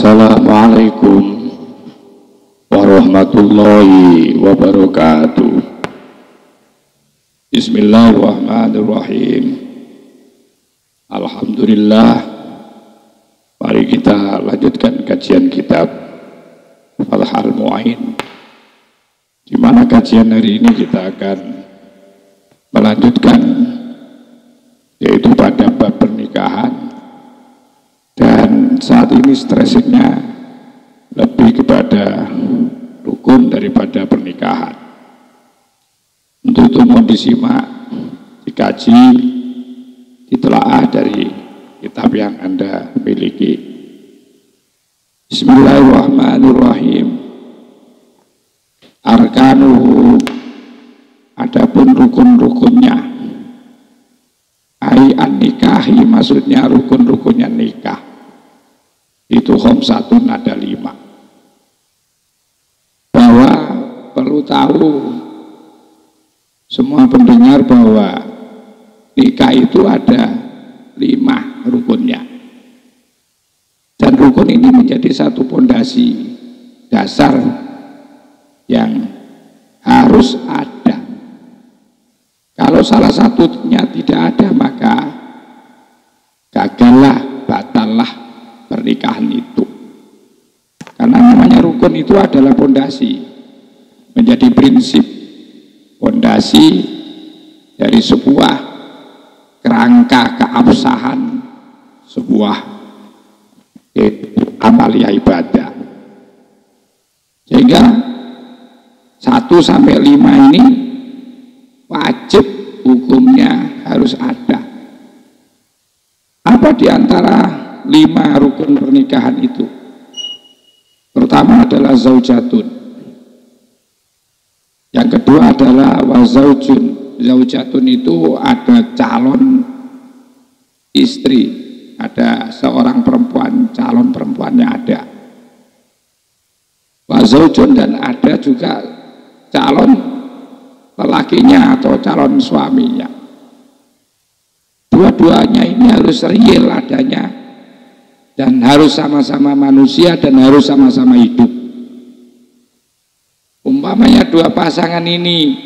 Assalamualaikum warahmatullahi wabarakatuh. Bismillahirrahmanirrahim. Alhamdulillah. Mari kita lanjutkan kajian kitab Fathul Mu'in, di mana kajian hari ini kita akan melanjutkan, yaitu pada bab pernikahan. Dan saat ini stressingnya lebih kepada rukun daripada pernikahan. Untuk itu mohon disimak, dikaji, ditelaah dari kitab yang Anda miliki. Bismillahirrahmanirrahim. Arkanuhu, adapun rukun-rukunnya. Ai an-nikahi, maksudnya rukun-rukunnya nikah. Itu khamsatun, ada 5. Bahwa perlu tahu semua pendengar bahwa nikah itu ada 5 rukunnya. Dan rukun ini menjadi satu pondasi dasar yang harus ada. Kalau salah satunya tidak ada, maka gagallah, batallah pernikahan itu. Karena namanya rukun itu adalah pondasi, menjadi prinsip, pondasi dari sebuah kerangka keabsahan sebuah amalia ibadah. Sehingga 1 sampai 5 ini wajib hukumnya harus ada. Apa di antara 5 rukun pernikahan itu? Pertama adalah zaujatun. Yang kedua adalah wazaujun. Zaujatun itu ada calon istri, ada seorang perempuan, calon perempuannya ada. Wazaujun, dan ada juga calon lelakinya atau calon suaminya. Dua-duanya ini harus real adanya, dan harus sama-sama manusia, dan harus sama-sama hidup. Umpamanya 2 pasangan ini,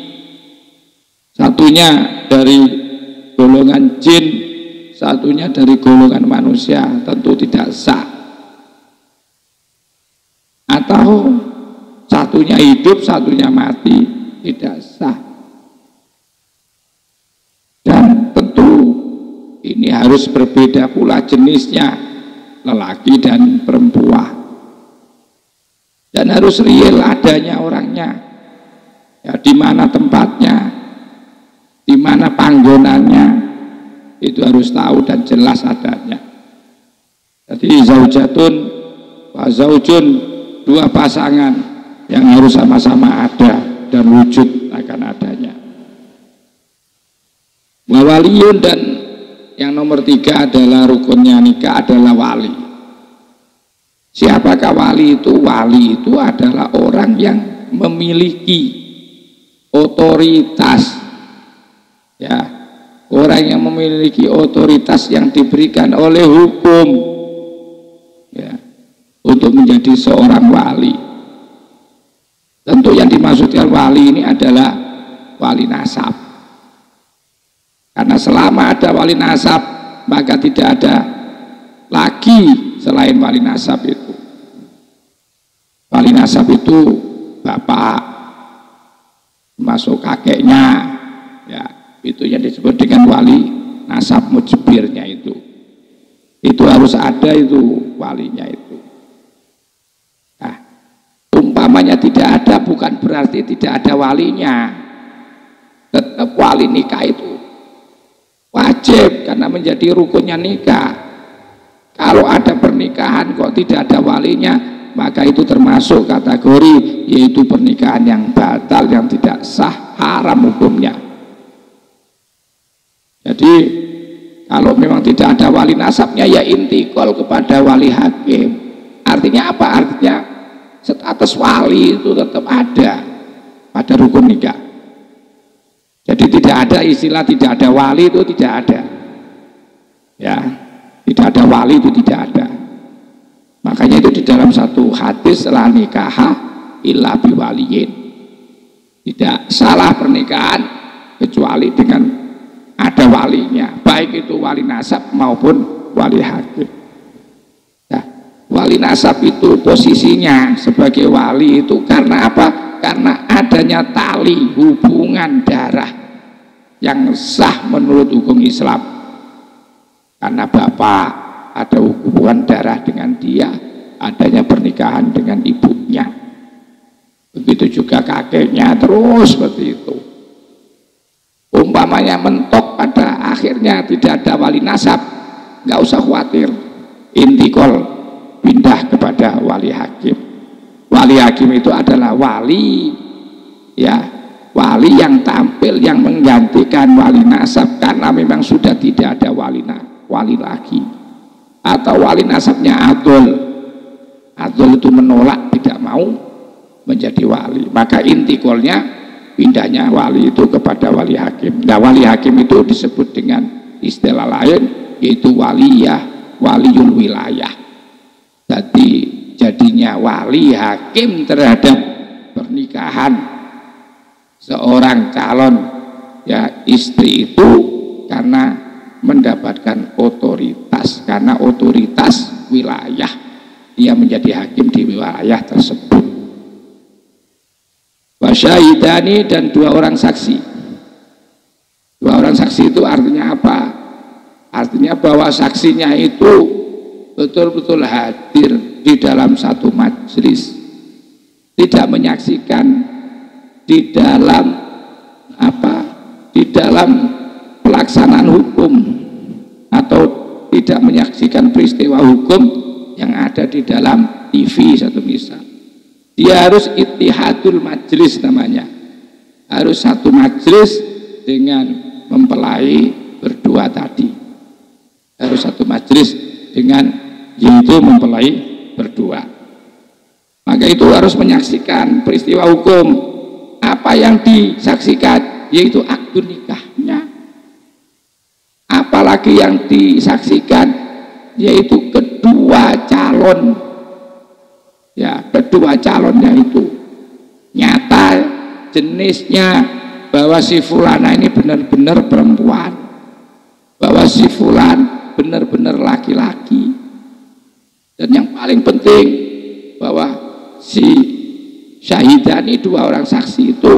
satunya dari golongan jin, satunya dari golongan manusia, tentu tidak sah. Atau satunya hidup, satunya mati, tidak sah. Dan tentu ini harus berbeda pula jenisnya, lelaki dan perempuan. Dan harus real adanya orangnya, ya, di mana tempatnya, di mana panggonannya, itu harus tahu dan jelas adanya. Jadi zaujatun wa zaujun, 2 pasangan yang harus sama-sama ada dan wujud akan adanya. Wa waliyun, dan yang nomor 3 adalah rukunnya nikah adalah wali. Siapakah wali itu? Wali itu adalah orang yang memiliki otoritas, ya, orang yang memiliki otoritas yang diberikan oleh hukum, ya, untuk menjadi seorang wali. Tentu yang dimaksudkan wali ini adalah wali nasab. Karena selama ada wali nasab, maka tidak ada lagi selain wali nasab itu. Wali nasab itu bapak, masuk kakeknya, ya, itu yang disebut dengan wali nasab mujbirnya itu. Itu harus ada, itu walinya itu. Nah, umpamanya tidak ada, bukan berarti tidak ada walinya. Tetap wali nikah itu wajib, karena menjadi rukunnya nikah. Kalau ada pernikahan kok tidak ada walinya, maka itu termasuk kategori, yaitu pernikahan yang batal, yang tidak sah, haram hukumnya. Jadi kalau memang tidak ada wali nasabnya, ya intikal kepada wali hakim. Artinya apa? Artinya status wali itu tetap ada pada rukun nikah. Jadi tidak ada istilah tidak ada wali, itu tidak ada. Ya, tidak ada wali itu tidak ada. Makanya itu di dalam satu hadis, la nikaha illa biwaliyin, tidak salah pernikahan kecuali dengan ada walinya, baik itu wali nasab maupun wali hakim. Nah, wali nasab itu posisinya sebagai wali itu karena apa? Karena adanya tali hubungan darah yang sah menurut hukum Islam. Karena bapak ada hubungan darah dengan dia, adanya pernikahan dengan ibunya. Begitu juga kakeknya, terus seperti itu. Umpamanya mentok pada akhirnya tidak ada wali nasab, nggak usah khawatir, intikal pindah kepada wali hakim. Wali hakim itu adalah wali, ya, wali yang tampil, yang menggantikan wali nasab karena memang sudah tidak ada wali lagi, atau wali nasabnya adol itu menolak, tidak mau menjadi wali, maka intikolnya pindahnya wali itu kepada wali hakim. Nah, wali hakim itu disebut dengan istilah lain yaitu waliyah, waliul wilayah. Jadi jadinya wali hakim terhadap pernikahan seorang calon, ya, istri itu karena mendapatkan otoritas, karena otoritas wilayah dia menjadi hakim di wilayah tersebut. Wasyahidani, dan dua orang saksi. Dua orang saksi itu artinya apa? Artinya bahwa saksinya itu betul-betul hadir di dalam satu majelis, tidak menyaksikan di dalam apa? Di dalam pelaksanaan hukum, atau tidak menyaksikan peristiwa hukum yang ada di dalam TV satu misal. Dia harus ittihadul majlis namanya, harus satu majlis dengan mempelai berdua tadi, harus satu majlis dengan yaitu mempelai berdua. Maka itu harus menyaksikan peristiwa hukum. Apa yang disaksikan yaitu akad nikahnya, apalagi yang disaksikan yaitu kedua calon. Ya, kedua calonnya itu nyata jenisnya, bahwa si fulana ini benar-benar perempuan, bahwa si fulan benar-benar laki-laki, dan yang paling penting bahwa si syahidani, dua orang saksi itu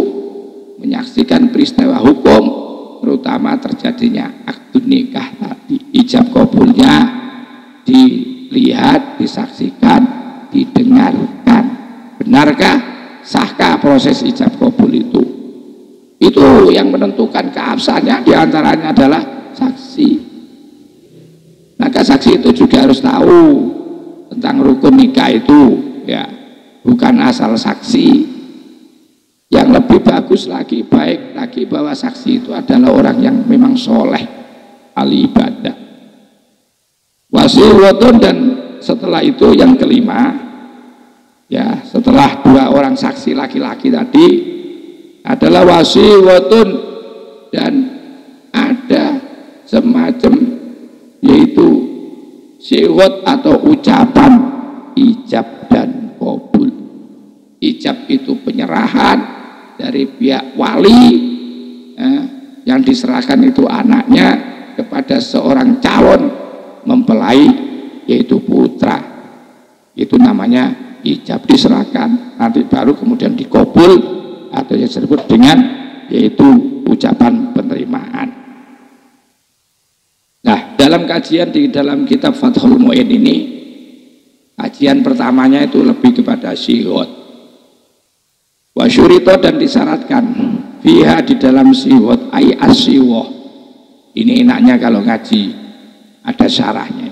menyaksikan peristiwa hukum, terutama terjadinya akad nikah tadi, ijab kabulnya dilihat, disaksikan, didengarkan. Benarkah, sahkah proses ijab kabul itu? Itu yang menentukan keabsahannya diantaranya adalah saksi. Maka saksi itu juga harus tahu tentang rukun nikah itu, ya, bukan asal saksi. Yang lebih bagus lagi, baik lagi, bahwa saksi itu adalah orang yang memang soleh, ahli ibadah. Wasiwatun, dan setelah itu yang kelima, ya, setelah dua orang saksi laki-laki tadi adalah wasiwatun, dan ada semacam yaitu siwat atau ucapan ijab dan kabul. Ijab itu penyerahan dari pihak wali, yang diserahkan itu anaknya kepada seorang calon mempelai yaitu putra, itu namanya ijab, diserahkan, nanti baru kemudian dikabul atau yang disebut dengan yaitu ucapan penerimaan. Nah, dalam kajian di dalam kitab Fathul Mu'in ini, kajian pertamanya itu lebih kepada siwat wasyurito, dan disyaratkan fiha, di dalam siwat, ay as-siwah. Ini enaknya kalau ngaji ada syarahnya.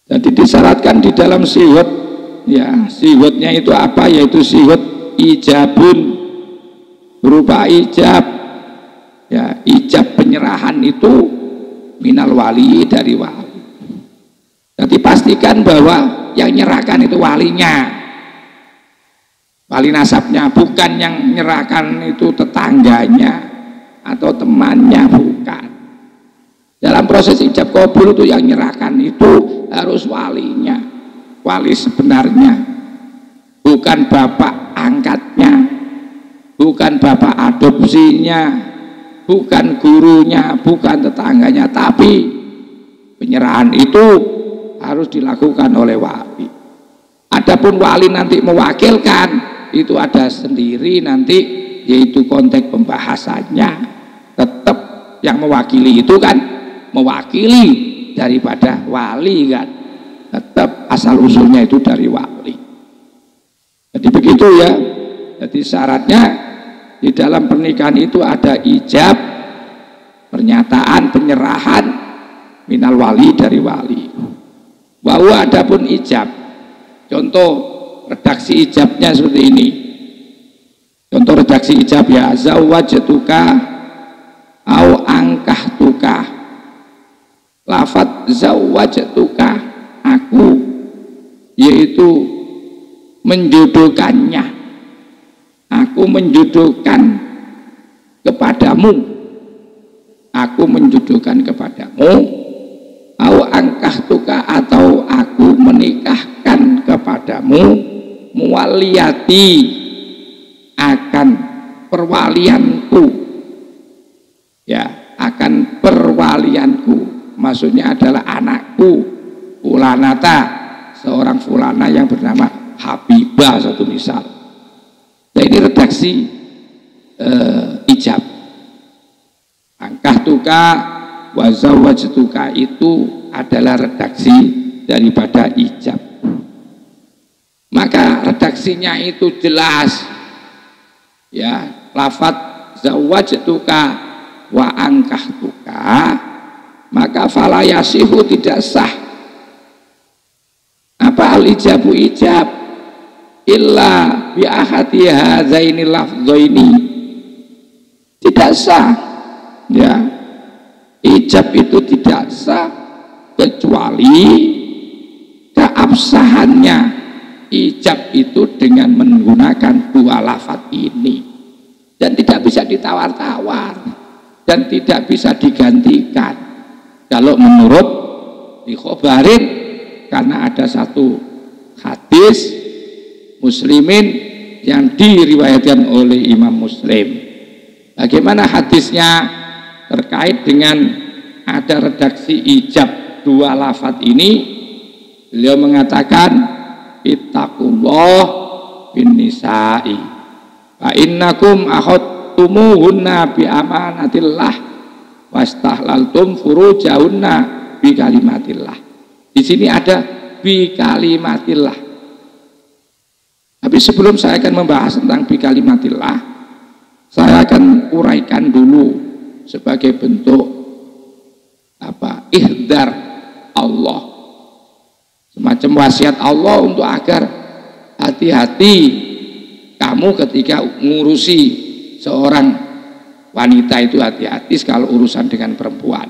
Jadi disyaratkan di dalam siwat, ya, siwatnya itu apa? Yaitu siwat ijabun, berupa ijab, ya, ijab penyerahan itu minal wali, dari wali. Jadi pastikan bahwa yang nyerahkan itu walinya, wali nasabnya, bukan yang nyerahkan itu tetangganya atau temannya, bukan. Dalam proses ijab kabul itu yang nyerahkan itu harus walinya. wali sebenarnya, bukan bapak angkatnya, bukan bapak adopsinya, bukan gurunya, bukan tetangganya, tapi penyerahan itu harus dilakukan oleh wali. Adapun wali nanti mewakilkan, itu ada sendiri nanti, yaitu konteks pembahasannya. Tetap yang mewakili itu kan mewakili daripada wali kan, tetap asal usulnya itu dari wali. Jadi begitu ya. Jadi syaratnya di dalam pernikahan itu ada ijab, pernyataan penyerahan minal wali dari wali. Bahwa adapun ijab, contoh redaksi ijabnya seperti ini. Contoh redaksi ijab ya, zawwajtuka au angkahtuka. Lafadz zawwajtuka, aku, yaitu menjodohkannya. Aku menjodohkan kepadamu, aku menjodohkan kepadamu, au angkahtuka, atau aku menikahkan kepadamu, muwaliyati, akan perwalianku, ya, akan perwalianku, maksudnya adalah anakku, fulanata, seorang fulana yang bernama Habibah, satu misal. Nah, ini redaksi ijab. Angkahtuka wa zawwajtuka itu adalah redaksi daripada ijab. Maka redaksinya itu jelas, ya, lafadz zawwajtuka wa angkahtuka, maka fala yasihu, tidak sah. Apa al ijabu ijab? Illa bi ahadi hadzaini lafdzaini, tidak sah, ya, ijab itu tidak sah kecuali keabsahannya ijab itu dengan menggunakan dua lafadz ini, dan tidak bisa ditawar-tawar dan tidak bisa digantikan. Kalau menurut dikhobarin, karena ada satu hadis Muslimin yang diriwayatkan oleh Imam Muslim. Bagaimana hadisnya terkait dengan ada redaksi ijab dua lafadz ini? Beliau mengatakan, ittaqullah bin nisa'i fa innakum akhadtumuhunna bi amanatillah wastahlaltum furujahunna bi kalimatillah. Di sini ada bi kalimatillah. Tapi sebelum saya akan membahas tentang bi kalimatillah, saya akan uraikan dulu sebagai bentuk apa? Ihdar Allah. Semacam wasiat Allah untuk agar hati-hati kamu ketika ngurusi seorang wanita itu, hati-hati kalau urusan dengan perempuan.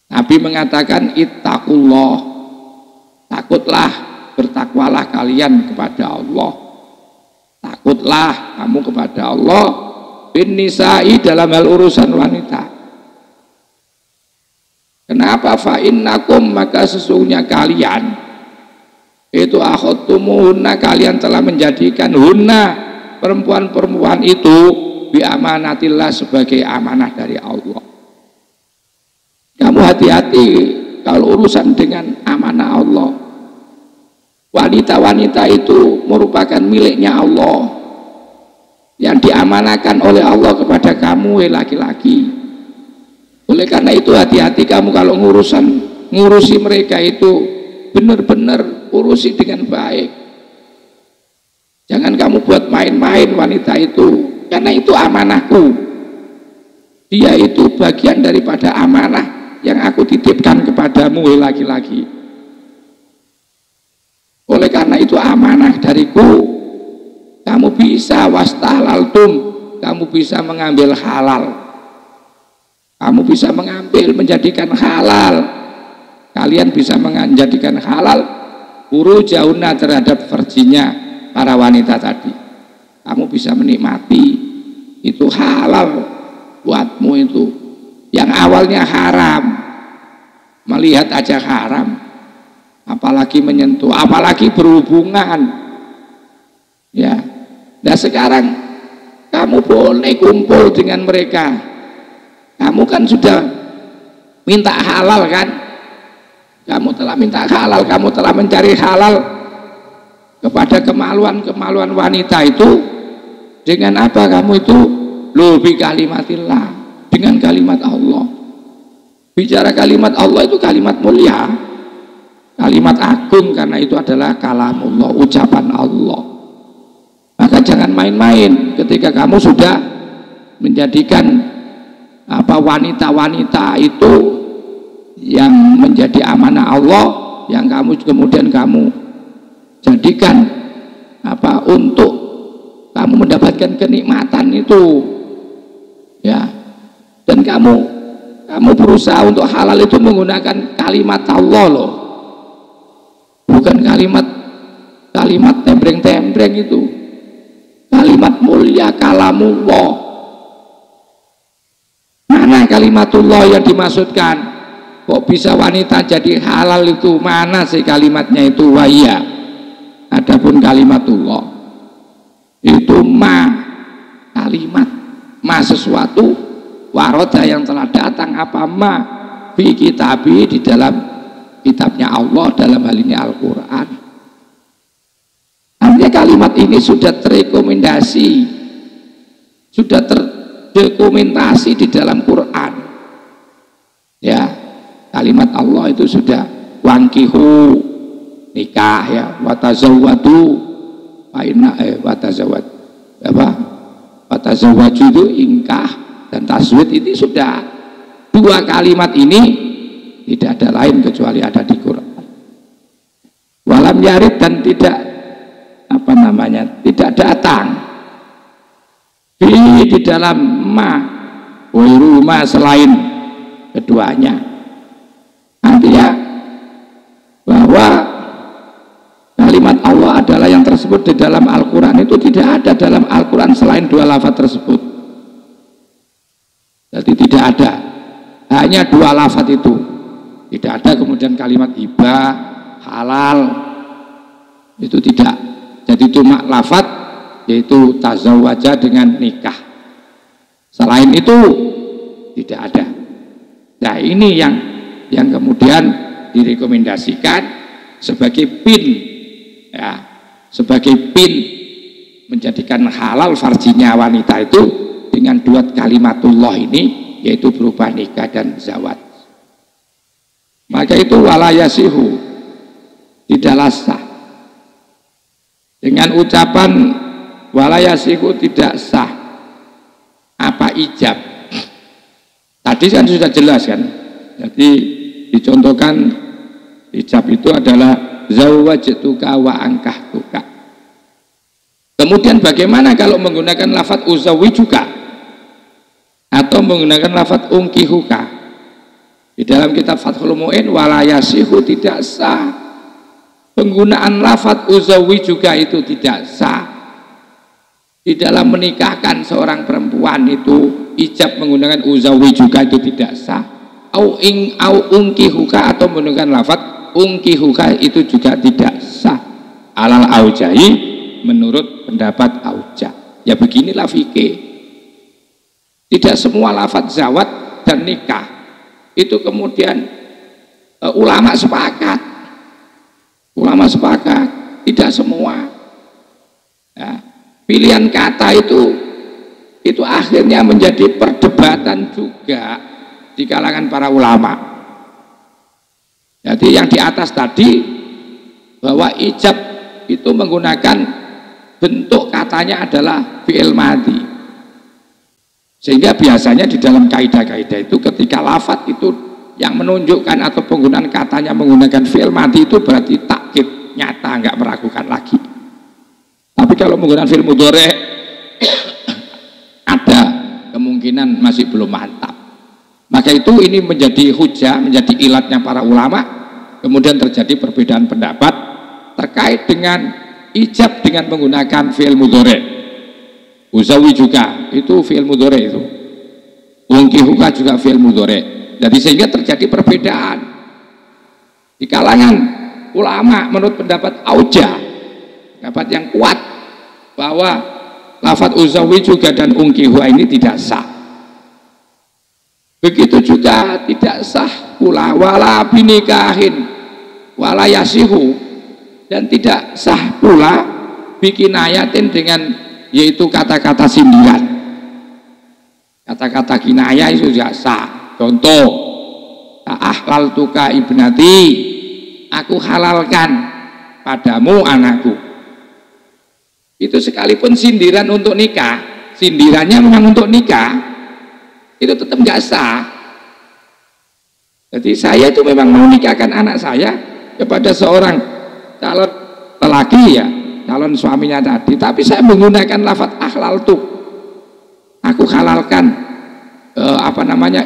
Nabi mengatakan ittaqullah, takutlah, bertakwalah kalian kepada Allah, takutlah kamu kepada Allah, bin nisa'i, dalam hal urusan wanita. Kenapa? Fa innakum, maka sesungguhnya kalian itu akhadtumuhunna, kalian telah menjadikan hunna, perempuan-perempuan itu, bi amanatillah, sebagai amanah dari Allah. Kamu hati-hati kalau urusan dengan amanah Allah. Wanita-wanita itu merupakan miliknya Allah, yang diamanahkan oleh Allah kepada kamu, laki-laki. Oleh karena itu hati-hati kamu kalau ngurusi mereka itu, benar-benar urusi dengan baik. Jangan kamu buat main-main wanita itu, karena itu amanahku. Dia itu bagian daripada amanah yang aku titipkan kepadamu, laki-laki. Oleh karena itu amanah dariku, kamu bisa wastahlaltum, kamu bisa mengambil halal, kamu bisa mengambil, menjadikan halal, kalian bisa menjadikan halal furujahunna, terhadap farjinya para wanita tadi. Kamu bisa menikmati, itu halal buatmu, itu yang awalnya haram, melihat aja haram, apalagi menyentuh, apalagi berhubungan. Ya. Nah sekarang kamu boleh kumpul dengan mereka. Kamu kan sudah minta halal kan? Kamu telah minta halal, kamu telah mencari halal kepada kemaluan-kemaluan wanita itu. Dengan apa kamu itu? Bi kalimatillah, dengan kalimat Allah. Bicara kalimat Allah itu kalimat mulia, kalimat agung, karena itu adalah kalamullah, ucapan Allah. Maka jangan main-main ketika kamu sudah menjadikan wanita-wanita itu yang menjadi amanah Allah, yang kemudian kamu jadikan untuk kamu mendapatkan kenikmatan itu, ya. Dan kamu berusaha untuk halal itu menggunakan kalimat Allah loh, bukan kalimat tembreng-tembreng itu, kalimat mulia, kalamullah. Mana kalimatullah yang dimaksudkan? Kok bisa wanita jadi halal itu? Mana sih kalimatnya itu? Wahya. Adapun kalimatullah itu kalimat, sesuatu, waroda yang telah datang, fi kitabi, di dalam kitabnya Allah, dalam hal ini Al-Quran. Artinya kalimat ini sudah terrekomendasi, sudah terdokumentasi di dalam Quran. Ya, kalimat Allah itu sudah wankihu, nikah, ya, watazawwadu, watazawwaju itu ingkah, dan taswid ini sudah dua kalimat ini tidak ada lain kecuali ada di Quran. Walam yarid, dan tidak tidak datang di dalam wairu selain keduanya. Artinya bahwa kalimat Allah adalah yang tersebut di dalam Al-Quran, itu tidak ada dalam Al-Quran selain dua lafaz tersebut. Jadi tidak ada, hanya dua lafaz itu. Tidak ada kemudian kalimat hibah, halal, itu tidak. Jadi cuma lafaz, yaitu tazawwaja dengan nikah. Selain itu tidak ada. Nah ini yang kemudian direkomendasikan sebagai pin, ya, sebagai pin menjadikan halal farjinya wanita itu dengan dua kalimatullah ini, yaitu berupa nikah dan zawaj. Maka itu walayasihu, tidaklah sah. Dengan ucapan walayasihu tidak sah ijab. Tadi kan sudah jelas kan. Jadi dicontohkan ijab itu adalah zawwajtuka wa ankahtuka. Kemudian bagaimana kalau menggunakan lafaz uzawwijuka atau menggunakan lafaz unkihuka? Di dalam kitab Fathul Mu'in walayasihu tidak sah. Penggunaan lafaz uzawwijuka itu tidak sah. Di dalam menikahkan seorang perempuan itu ijab menggunakan uzawwijuka itu tidak sah. Au unkihuka atau menggunakan lafaz unkihuka itu juga tidak sah. Alal aujahi, menurut pendapat aujah. Ya beginilah fikih. Tidak semua lafaz zawat dan nikah itu kemudian ulama sepakat. Ulama sepakat, tidak semua. Ya, pilihan kata itu akhirnya menjadi perdebatan juga di kalangan para ulama. Jadi yang di atas tadi bahwa ijab itu menggunakan bentuk katanya adalah fi'il madhi, sehingga biasanya di dalam kaidah-kaidah itu ketika lafadz itu yang menunjukkan atau penggunaan katanya menggunakan fi'il madhi itu berarti takkid, nyata, nggak meragukan lagi. Tapi kalau menggunakan fi'il mudhari' ada kemungkinan masih belum mantap. Maka itu ini menjadi hujah, menjadi ilatnya para ulama. Kemudian terjadi perbedaan pendapat terkait dengan ijab dengan menggunakan fi'il mudhari'. Uzawwijuka itu fi'il mudhari' itu. Unkihuka juga fi'il mudhari'. Jadi sehingga terjadi perbedaan di kalangan ulama menurut pendapat Auja, pendapat yang kuat, bahwa lafadz uzawwijuka dan ungkihuha ini tidak sah. Begitu juga tidak sah pula wala binikahin wala yasihu, dan tidak sah pula bikin ayatin dengan yaitu kata-kata sindiran. Kata-kata kinayah itu tidak sah. Contoh, ahlaltuka ibnati, aku halalkan padamu anakku. Itu sekalipun sindiran untuk nikah, sindirannya memang untuk nikah, itu tetap nggak sah. Jadi saya itu memang mau nikahkan anak saya kepada seorang calon lelaki, ya, calon suaminya tadi, tapi saya menggunakan lafadz ahlaltu, aku halalkan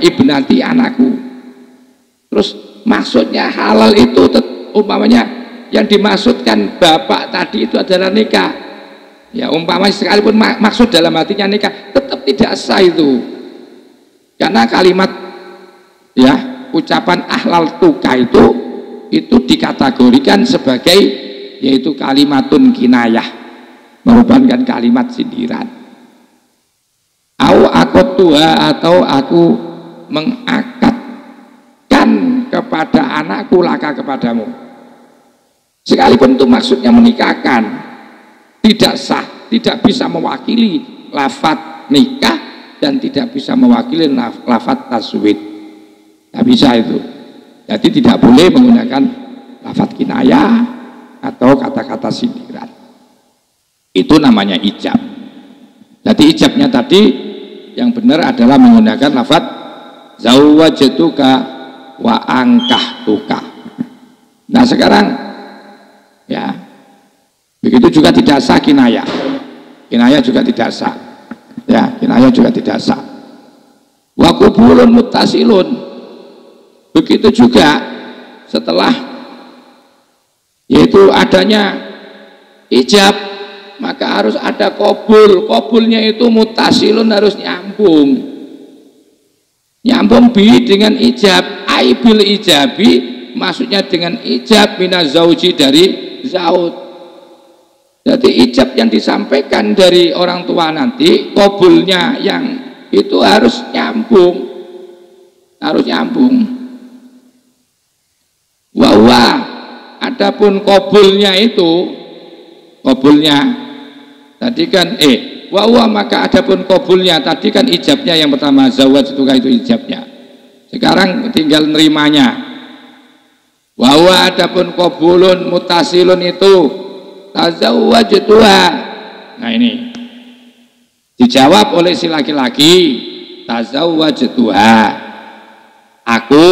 ibnati, anakku. Terus maksudnya halal itu umpamanya yang dimaksudkan bapak tadi itu adalah nikah, ya, umpamanya sekalipun maksud dalam hatinya nikah, tetap tidak sah itu, karena kalimat, ya, ucapan ahlaltuka itu dikategorikan sebagai yaitu kalimatun kinayah, merupakan kalimat sindiran. Atau aku mengakadkan kepada anakku laka kepadamu. Sekalipun itu maksudnya menikahkan, tidak sah, tidak bisa mewakili lafadz nikah dan tidak bisa mewakili lafadz taswid. Tidak bisa itu. Jadi tidak boleh menggunakan lafadz kinayah atau kata-kata sindiran. Itu namanya ijab. Jadi ijabnya tadi yang benar adalah menggunakan lafadz zawwajtuka wa ankahtuka. Nah sekarang, ya, begitu juga tidak sah kinayah. Kinayah juga tidak sah. Ya, kinayah juga tidak sah. Wa qubulun muttasilun. Begitu juga setelah yaitu adanya ijab, maka harus ada qabul. Qabulnya itu mutasilun, harus nyambung bi dengan ijab. Aibil ijabi, maksudnya dengan ijab minaz zauji, dari zaud. Jadi ijab yang disampaikan dari orang tua nanti, qabulnya yang itu harus nyambung, Wa adapun qabulnya itu, tadi kan maka adapun qabulnya tadi kan ijabnya yang pertama, zawwajtuka itu ijabnya. Sekarang tinggal nerimanya. Adapun qabulun mutasilun itu tazawwajtuha. Nah ini dijawab oleh si laki-laki, tazawwajtuha, aku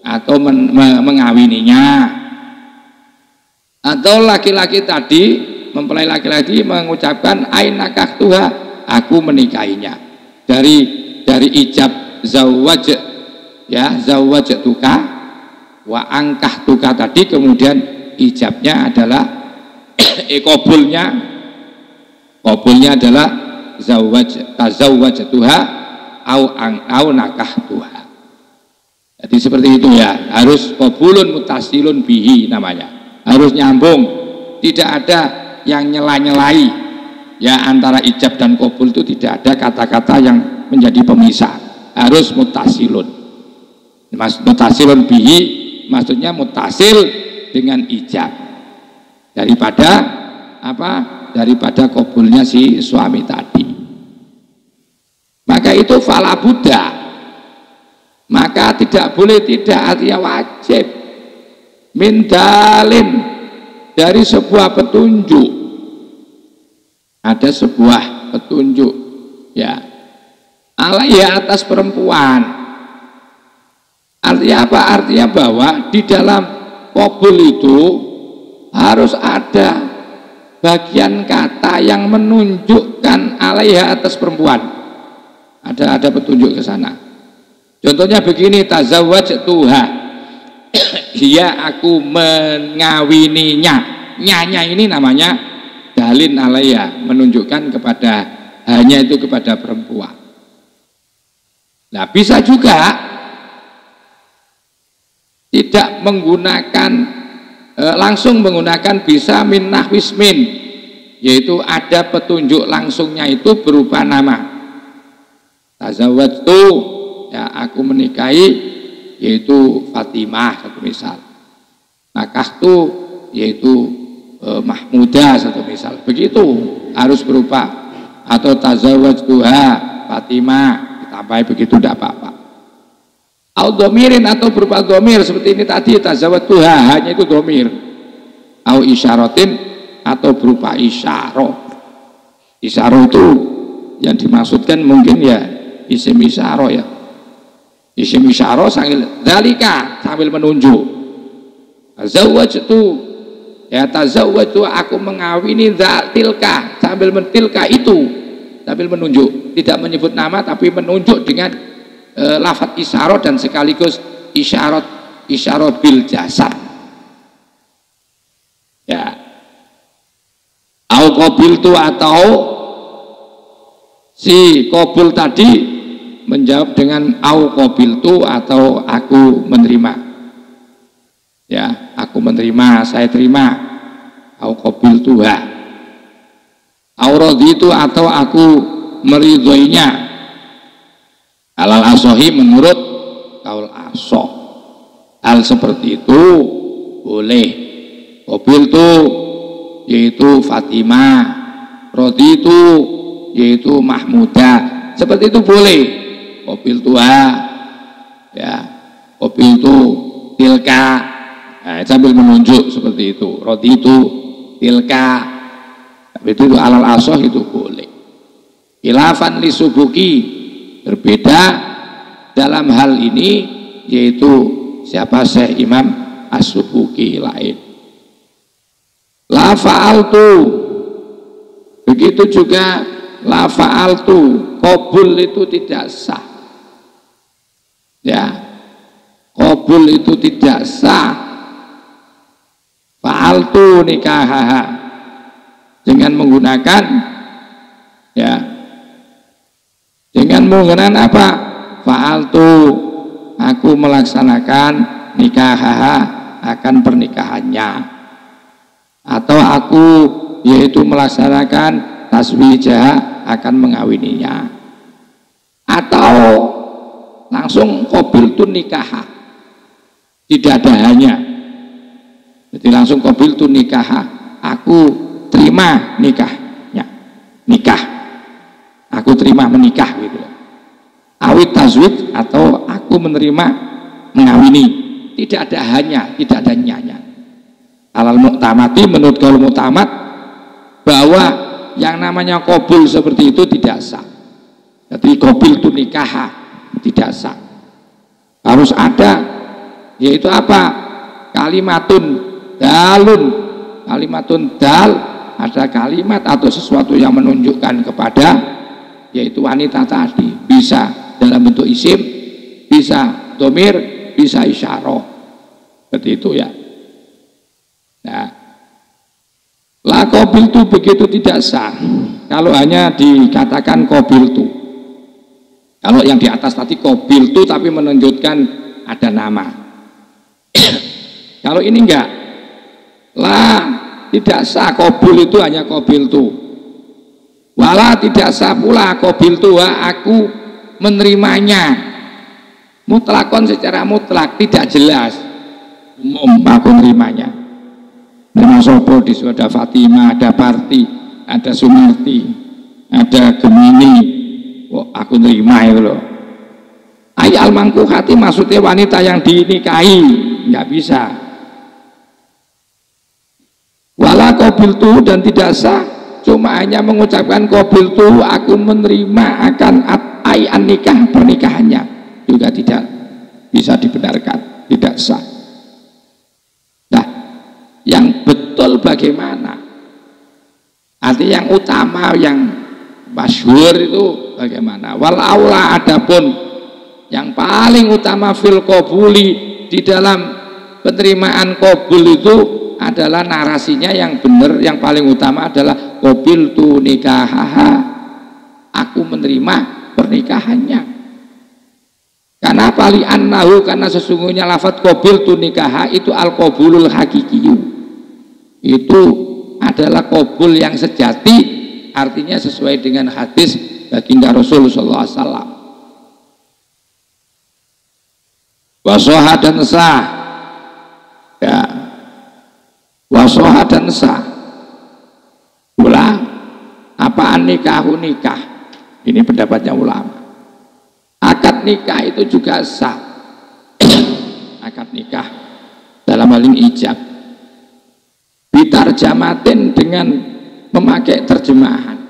atau mengawininya. Atau laki-laki tadi, mempelai laki-laki mengucapkan ainakahtuha, aku menikahinya. Dari ijab zawwajtuka wa ankahtuka tadi, kemudian ijabnya adalah qabulnya adalah tazawwajtuha au nakahtuha. Jadi seperti itu, ya, harus qabulun mutasilun bihi namanya. Harus nyambung, tidak ada yang nyela-nyelai, ya, antara ijab dan qabul itu tidak ada kata-kata yang menjadi pemisah, harus mutasilun. Mutasilun bihi maksudnya mutasil dengan ijab, daripada qabulnya si suami tadi. Maka itu fala buddha, maka tidak boleh, tidak, artinya wajib, mindalin, dari sebuah petunjuk. Ada sebuah petunjuk, ya, alaiha, atas perempuan. Artinya apa? Artinya bahwa di dalam qabul itu harus ada bagian kata yang menunjukkan alaiha, atas perempuan. Ada petunjuk ke sana. Contohnya begini, tazawwajtuha, dia, aku mengawininya. Nyanya ini namanya dalin alaiha, menunjukkan kepada, hanya itu kepada perempuan. Nah, bisa juga tidak menggunakan langsung menggunakan bisa min nahwismin, yaitu ada petunjuk langsungnya itu berupa nama. Tazawwajtu, ya aku menikahi, yaitu Fatimah satu misal. Nakahtu, yaitu Mahmudah satu misal. Begitu harus berupa, atau tazawwajtuha Fatimah ditambahi begitu tidak apa-apa. Au domirin, atau berupa domir seperti ini tadi, tazawwajtuha hanya itu domir. Au isyaratin, atau berupa isyarah. Isyarah itu yang dimaksudkan mungkin ya isim isyarah ya. Isim isyarah sambil dalika, sambil menunjuk. Tazawwajtu, ya tazawwajtu aku mengawini tilka, sambil mentilka itu, sambil menunjuk, tidak menyebut nama tapi menunjuk dengan lafaz isyarat dan sekaligus isyarat bil jasad. Ya. Au qabiltu, atau si qabul tadi menjawab dengan au qabiltu, atau aku menerima. Ya, aku menerima, saya terima. Au qabiltuha. Au raditu, atau aku meridhoinya. Alal asohi, menurut kaul asoh. Hal seperti itu boleh. Qabiltu, yaitu Fatimah. Raditu, yaitu Mahmudah. Seperti itu boleh. Qabiltuha, ya. Qabiltu tilka, nah, sambil menunjuk seperti itu. Raditu tilka, itu alal asoh itu boleh. Khilafan li subuki, berbeda dalam hal ini, yaitu siapa? Syekh Imam As-Subuki lain. La fa'altu, begitu juga la fa'altu, qabul itu tidak sah. Ya, qabul itu tidak sah. Fa'altu nikahaha, dengan menggunakan, ya, dengan menggunakan apa? Fa'altu, aku melaksanakan nikahaha, akan pernikahannya. Atau aku, yaitu melaksanakan taswijah, akan mengawininya. Atau langsung qabiltu nikaha, tidak ada hanya. Jadi langsung qabiltu nikaha, aku terima nikahnya, nikah, aku terima menikah gitu. Awit tazwid, atau aku menerima mengawini, tidak ada hanya, tidak ada nyanya. Alal mu'tamati, menurut kaul mu'tamad, bahwa yang namanya qabul seperti itu tidak sah. Jadi qabiltu nikaha tidak sah. Harus ada, yaitu apa? Kalimatun dalun, kalimatun dal, ada kalimat atau sesuatu yang menunjukkan kepada, yaitu wanita tadi. Bisa dalam bentuk isim, bisa domir, bisa isyarah, seperti itu ya. Nah, la qabiltu begitu tidak sah kalau hanya dikatakan qabiltu. Kalau yang di atas tadi qabiltu tapi menunjukkan ada nama. Kalau ini enggak, la tidak sah, qabul itu hanya qabiltu. Wala tidak sah pula qabiltu, aku menerimanya. Mutlakon, secara mutlak, tidak jelas. Umum aku menerimanya. Nama sopo di situ ada Fatimah, ada Parti, ada Sumarti, ada Gemini. Oh, aku nerima itu loh. Ayal mangkuhati maksudnya wanita yang dinikahi, nggak bisa. Wala qabiltu, dan tidak sah cuma hanya mengucapkan qabiltu, aku menerima akan an nikah, pernikahannya, juga tidak bisa dibenarkan, tidak sah. Nah, yang betul bagaimana? Artinya yang utama, yang masyhur itu bagaimana? Wal aula, adapun yang paling utama fil qabuli, di dalam penerimaan qabul itu adalah narasinya yang benar, yang paling utama adalah qabiltu nikahaha, aku menerima pernikahannya. Karena pali annahu, karena sesungguhnya lafadz qabiltu nikaha itu al qabulul haqiqiyyu, itu adalah qabul yang sejati, artinya sesuai dengan hadis baginda Rasul sallallahu alaihi wasallam. Wasoha dan sah, ya, wasoha dan sah. Ulah, apaan nikahu nikah? Ini pendapatnya ulama. Akad nikah itu juga sah. Akad nikah dalam hal ini ijab. Bitarjamatin dengan memakai terjemahan.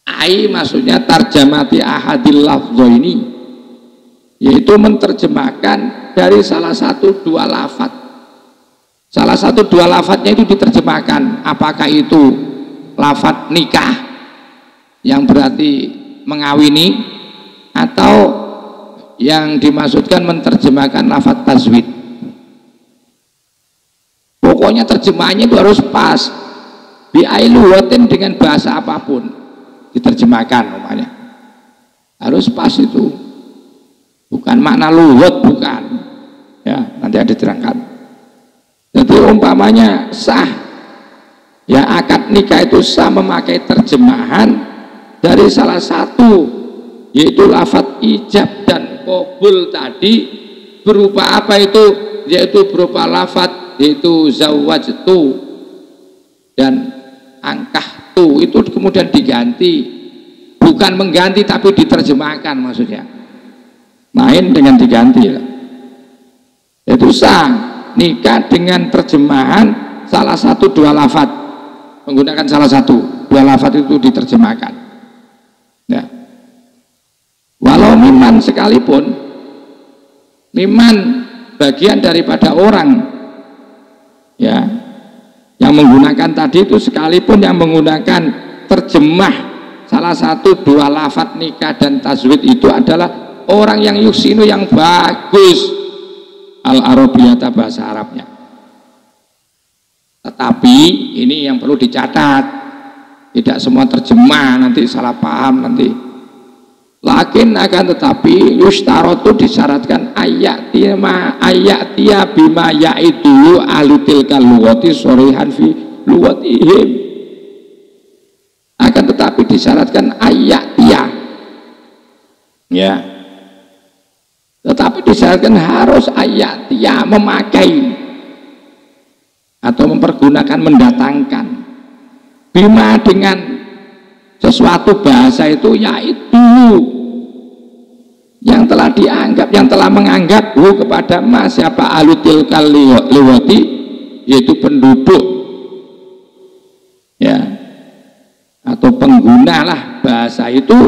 Ai maksudnya tarjamati ahadil lafdho ini, yaitu menerjemahkan dari salah satu dua lafaz. Salah satu dua lafadznya itu diterjemahkan. Apakah itu lafaz nikah yang berarti mengawini, atau yang dimaksudkan menerjemahkan lafaz tazwid. Pokoknya terjemahannya itu harus pas. Bi'ailuwatin dengan bahasa apapun diterjemahkan namanya. Harus pas itu. Bukan makna luwat, bukan. Ya, nanti ada diterangkan. Jadi umpamanya sah, ya akad nikah itu sah memakai terjemahan dari salah satu, yaitu lafaz ijab dan qabul tadi, berupa apa itu? Yaitu berupa lafaz, yaitu zawwajtu dan ankahtu, itu kemudian diganti, bukan mengganti tapi diterjemahkan, maksudnya main dengan diganti lah. Itu sah nikah dengan terjemahan salah satu dua lafaz, menggunakan salah satu dua lafaz itu diterjemahkan. Ya. Walau miman sekalipun, miman bagian daripada orang, ya, yang menggunakan tadi itu sekalipun yang menggunakan terjemah salah satu dua lafaz nikah dan tazwid itu adalah orang yang yuksinu, yang bagus al-arabiyata, bahasa Arabnya. Tetapi ini yang perlu dicatat, tidak semua terjemah nanti salah paham nanti. Lakin akan tetapi yustarotu disyaratkan ayatiya bima yaitu alutil kaluwati sorihan fi luwatihim. Akan tetapi disyaratkan ayatiya, ya, tetapi disyaratkan harus ayatiya, memakai atau mempergunakan, mendatangkan bima dengan sesuatu bahasa itu, yaitu yang telah dianggap, yang telah menganggap kepada siapa alutil kaliwati, yaitu penduduk, ya, atau pengguna lah bahasa itu,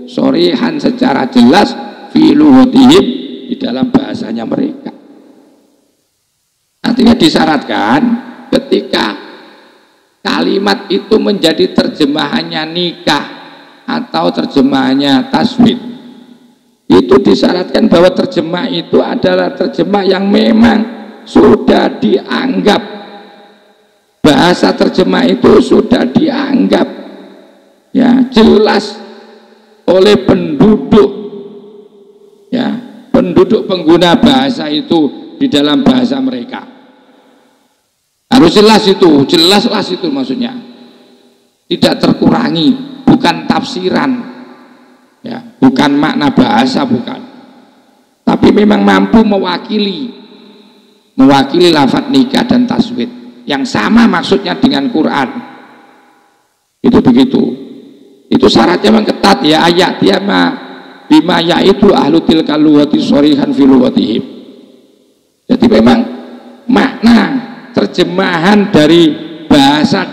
sorihan secara jelas filuhutihim, di dalam bahasanya mereka. Artinya disyaratkan ketika kalimat itu menjadi terjemahannya nikah atau terjemahannya taswid, itu disyaratkan bahwa terjemah itu adalah terjemah yang memang sudah dianggap, bahasa terjemah itu sudah dianggap, ya, jelas oleh penduduk, ya, penduduk pengguna bahasa itu di dalam bahasa mereka. Harus jelas itu, jelas itu maksudnya, tidak terkurangi, bukan tafsiran, ya, bukan makna bahasa, bukan, tapi memang mampu mewakili lafaz nikah dan taswid yang sama maksudnya dengan Quran. Itu begitu. Itu syaratnya memang ketat, ya, ayat dia bima yaitu ahlutil kaluwati sorihan filuwatihim. Jadi memang makna terjemahan dari bahasa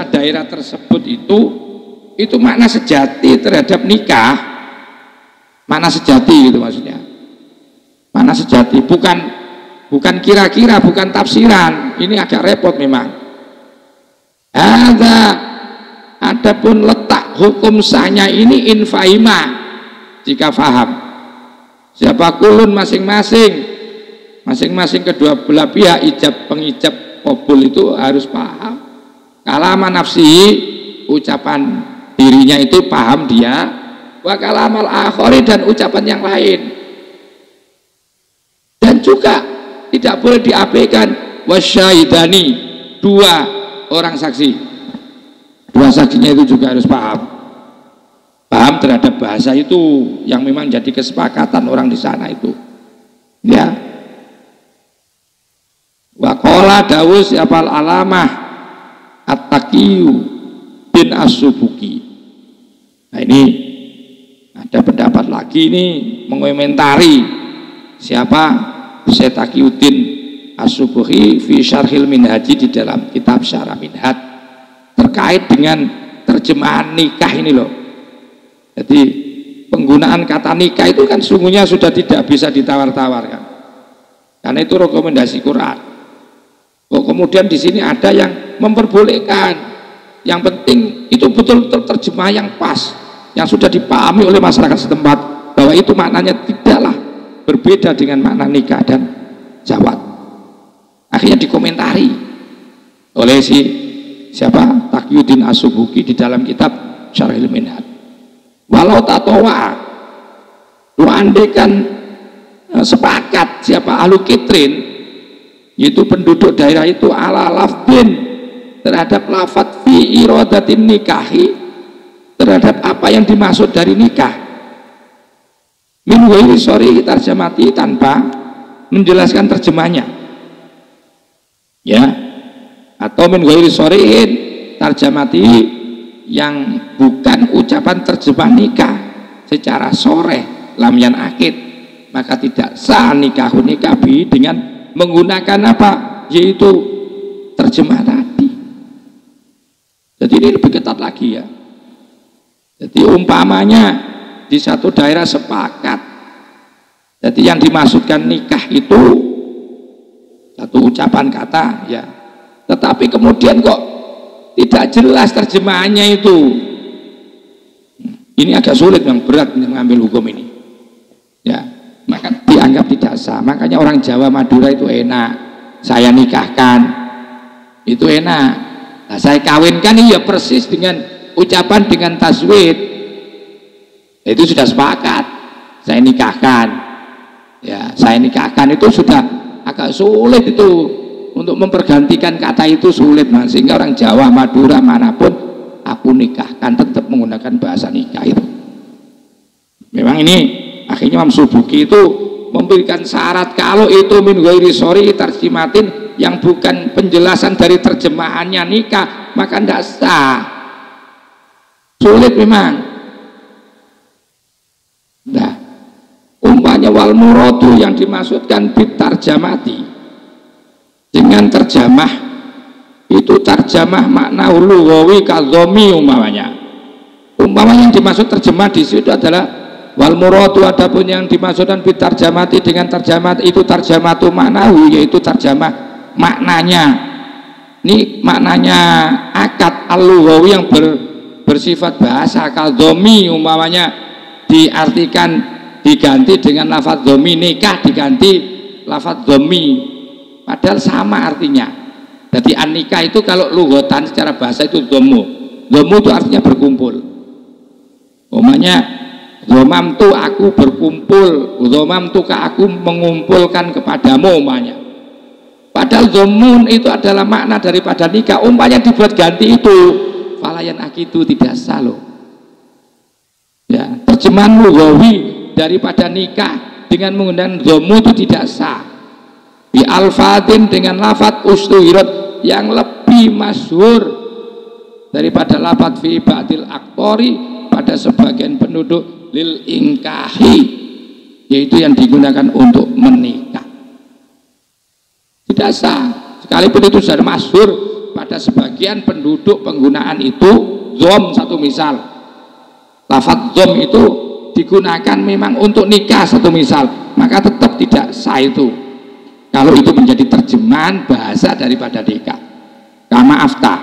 daerah tersebut itu makna sejati terhadap nikah, makna sejati gitu maksudnya, makna sejati, bukan kira-kira, bukan tafsiran. Ini agak repot memang. Adapun letak hukum sahnya ini infahima, jika faham, siapa kulun masing-masing kedua belah pihak, pengijab qabul itu harus paham. Kalama nafsihi, ucapan dirinya itu paham dia, wa kalamal akhari, dan ucapan yang lain. Dan juga tidak boleh diabaikan wasyahidani, 2 orang saksi. 2 saksinya itu juga harus paham terhadap bahasa itu yang memang jadi kesepakatan orang di sana itu, ya. Wa qala Dawus yapal alamah At-Taqiyu bin As-Subuki. Nah, ini ada pendapat lagi ini mengomentari siapa Syekh Taqiyuddin As-Subuki fi Syarhil Minhaji, di dalam kitab Syarah Minhaj, terkait dengan terjemahan nikah ini loh. Jadi penggunaan kata nikah itu kan sungguhnya sudah tidak bisa ditawar-tawarkan, karena itu rekomendasi Quran. Kok kemudian di sini ada yang memperbolehkan, yang penting itu betul-betul terjemah yang pas, yang sudah dipahami oleh masyarakat setempat, bahwa itu maknanya tidaklah berbeda dengan makna nikah dan zawat. Akhirnya dikomentari oleh siapa Taqiyuddin As-Subuki di dalam kitab Syarhil Minhaj. Walau tatowa, lu andekan sepakat siapa ahlu kitrin, yaitu penduduk daerah itu, ala lafdin, terhadap lafadz fi iradatin nikahi, terhadap apa yang dimaksud dari nikah, min ghairi sori tarjamati, tanpa menjelaskan terjemahnya, ya, atau min ghairi soriin tarjamati, yang bukan ucapan terjemah nikah secara soreh lam yan akid, maka tidak sah nikahun nikabi dengan menggunakan apa, yaitu terjemah tadi. Jadi ini lebih ketat lagi ya. Jadi umpamanya di satu daerah sepakat, jadi yang dimaksudkan nikah itu satu ucapan kata ya, tetapi kemudian kok tidak jelas terjemahannya itu. Ini agak sulit, yang berat mengambil hukum ini, ya, maka dianggap tidak sah. Makanya orang Jawa Madura itu enak, saya nikahkan itu enak. Nah, saya kawinkan ini ya persis dengan ucapan dengan taswid, itu sudah sepakat. Saya nikahkan, ya, saya nikahkan itu sudah agak sulit itu. Untuk mempergantikan kata itu sulit, mas. Sehingga orang Jawa Madura manapun, aku nikahkan, tetap menggunakan bahasa nikah itu. Memang ini akhirnya Imam Subuki itu memberikan syarat, kalau itu min ghairi sori tarjimatin, yang bukan penjelasan dari terjemahannya nikah, maka tidak sah. Sulit memang. Nah, umpamanya wal muradu, yang dimaksudkan bitarjamati, dengan terjemah itu terjemah makna lughawi kadzomi, umpamanya yang dimaksud terjemah di situ adalah wal muradu, adapun yang dimaksudkan bitarjamati dengan terjemah itu terjematu maknahu, yaitu terjemah maknanya. Ini maknanya akad al-lughawi yang bersifat bahasa, kadzomi umpamanya diartikan diganti dengan lafadz dzomi, nikah diganti lafadz dzomi, padahal sama artinya. Jadi an-nikah itu kalau lughatan secara bahasa itu dhammu. Dhammu itu artinya berkumpul. Umpamanya dhamamtu, aku berkumpul, dhamamtu ka, aku mengumpulkan kepadamu umpamanya. Padahal dhammun itu adalah makna daripada nikah. Umpamanya dibuat ganti itu, falayan akidu, tidak sah loh. Ya, terjemahan lughawi daripada nikah dengan menggunakan dhammu itu tidak sah. Bi alfadin, dengan lafadz ustuhirat, yang lebih masyhur daripada lafadz fi ba'dil aktori, pada sebagian penduduk, lil ingkahi, yaitu yang digunakan untuk menikah. Tidak sah, sekalipun itu sudah masyhur pada sebagian penduduk penggunaan itu. Zom satu misal, lafadz zom itu digunakan memang untuk nikah satu misal, maka tetap tidak sah itu kalau itu menjadi terjemahan bahasa daripada nikah. Kama afta,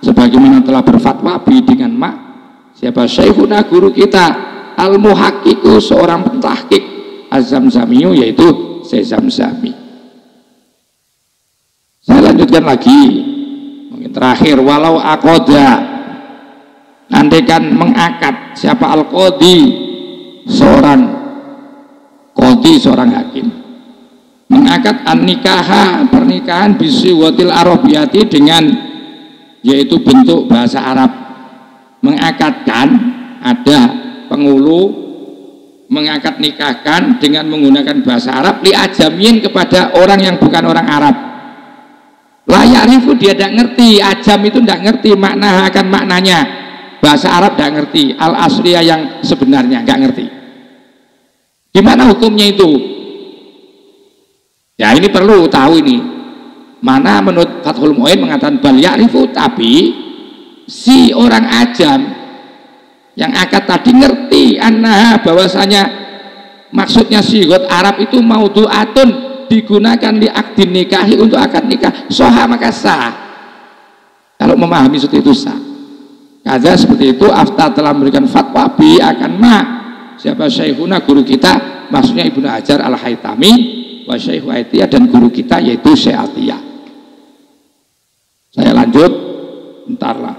sebagaimana telah berfatwa bi dengan siapa syekhuna, guru kita al-muhaqqiqu, seorang pentahqiq az-Zamzamiyu, yaitu Syekh Zamzami. Saya lanjutkan lagi, mungkin terakhir, walau aqoda, andaikan mengakad siapa al-qodi, seorang qodi, seorang hakim, mengakad an-nikaha, pernikahan bisiwatil arabiyati, dengan yaitu bentuk bahasa Arab. Mengakadkan, ada pengulu mengakad nikahkan dengan menggunakan bahasa Arab li ajamin, kepada orang yang bukan orang Arab. La ya'rifu, dia tidak ngerti, ajam itu tidak ngerti makna akan maknanya, bahasa Arab tidak ngerti, al asliyah yang sebenarnya nggak ngerti. Gimana hukumnya itu? Ya ini perlu tahu ini. Mana menurut Fathul Mu'in mengatakan bal ya'rifu, tapi si orang ajam yang akad tadi ngerti annaha, bahwasanya maksudnya sigot Arab itu maudu'atun, digunakan di akdin nikahi, untuk akad nikah, soha maka sah. Kalau memahami seperti itu sah. Kaza seperti itu, Afta telah memberikan fatwa bi akan ma, siapa syekhuna, guru kita, maksudnya Ibnu Hajar al-Haytami, wa Syekh Atiyah, dan guru kita yaitu Syekh Atiyah. Saya lanjut, bentar lah.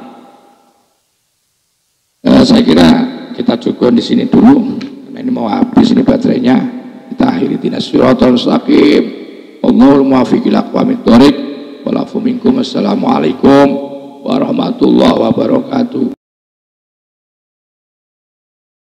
Saya kira kita cukup di sini dulu, karena ini mau habis ini baterainya. Kita akhiri dinas siratal mustaqim. Allahul muwaffiq ila aqwamit thoriq. Walafu minkum. Assalamualaikum warahmatullahi wabarakatuh.